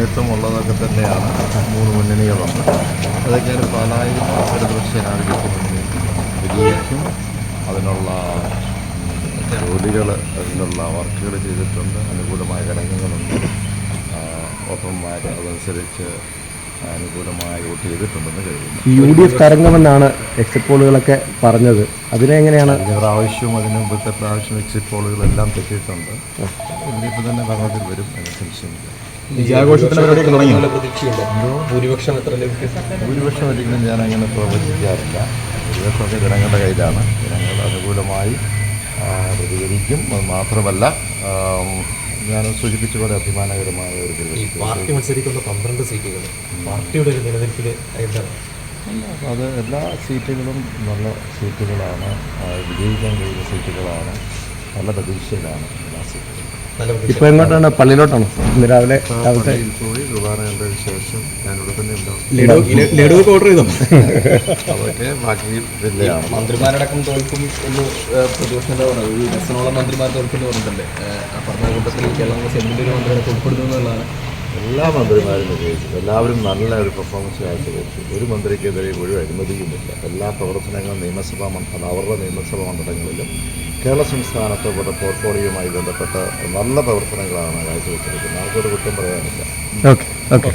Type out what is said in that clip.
നേട്ടമുള്ളതൊക്കെ തന്നെയാണ് മൂന്ന് മുന്നണികളുണ്ട്. അതൊക്കെ പാലായും ഇടതുപക്ഷ ജനാധിപത്യ മുന്നണി വിജയിക്കും. അതിനുള്ള ജോലികൾ, അതിനുള്ള വർക്കുകൾ ചെയ്തിട്ടുണ്ട്. അനുകൂലമായ ഘടകങ്ങളുണ്ട്. വോട്ടർമാർ അതനുസരിച്ച് അനുകൂലമായി വോട്ട് ചെയ്തിട്ടുണ്ടെന്ന് കഴിയുന്നു. UDF തരംഗമെന്നാണ് എക്സിറ്റ് പോളുകളൊക്കെ പറഞ്ഞത്. അതിനെങ്ങനെയാണ്? കഴിഞ്ഞ പ്രാവശ്യവും അതിന് മുമ്പത്തെ പ്രാവശ്യം എക്സിറ്റ് പോളുകളെല്ലാം തെറ്റിയിട്ടുണ്ട്. ഇനിയിപ്പോൾ തന്നെ ഭരണത്തിൽ വരും എന്ന സംശയമില്ല. ഭൂരിപക്ഷം ഒരിക്കലും ഞാൻ അങ്ങനെ പ്രവചിക്കാറില്ല. ഭൂരിപക്ഷമൊക്കെ ജനങ്ങളുടെ കയ്യിലാണ്. ജനങ്ങൾ അനുകൂലമായി പ്രതികരിക്കും. അത് മാത്രമല്ല, ഞാൻ സൂചിപ്പിച്ച പോലെ അഭിമാനകരമായ ഒരു പാർട്ടി മത്സരിക്കുന്ന 12 സീറ്റുകൾ പാർട്ടിയുടെ ഒരു നിലനിൽപ്പിൽ എന്താണ്? അത് എല്ലാ സീറ്റുകളും നല്ല സീറ്റുകളാണ്, വിജയിക്കാൻ കഴിയുന്ന സീറ്റുകളാണ്. നല്ല പ്രതീക്ഷയിലാണ് എല്ലാ സീറ്റുകളും. ഇപ്പോൾ എങ്ങോട്ടാണ്? പള്ളിയിലോട്ടാണ് ഇന്ന് രാവിലെ പള്ളിയിൽ പോയി കുർബാന കണ്ടതിന് ശേഷം ഞാനിവിടെ തന്നെ ഉണ്ടാവും. ഓർഡർ ചെയ്തോ? അതൊക്കെ ബാക്കി ജില്ലയാണ്. മന്ത്രിമാരടക്കം തോൽക്കും എന്ന് പ്രതിപക്ഷത്തെ പറഞ്ഞത്. 10 മന്ത്രിമാർ തോൽക്കുന്നു പറഞ്ഞിട്ടുണ്ട്. പറഞ്ഞ കൂട്ടത്തിൽ കേരള കോൺഗ്രസ് ഒരു മന്ത്രിയെ ഉൾപ്പെടുന്നു എന്നുള്ളതാണ്. എല്ലാ മന്ത്രിമാരും വിജയിച്ചു. എല്ലാവരും നല്ല ഒരു പെർഫോമൻസ് കാഴ്ചവെച്ചു. ഒരു മന്ത്രിക്കെതിരെ ഒരു അഴിമതിയുമില്ല. എല്ലാ പ്രവർത്തനങ്ങളും അവരുടെ നിയമസഭാ മണ്ഡലങ്ങളിലും കേരള സംസ്ഥാനത്ത് ഇവിടെ പോർട്ട്ഫോളിയോയുമായി ബന്ധപ്പെട്ട നല്ല പ്രവർത്തനങ്ങളാണ് കാഴ്ചവെച്ചിരിക്കുന്നത്. ആർക്കൊരു കുറ്റം പറയാനില്ല. ഓക്കെ.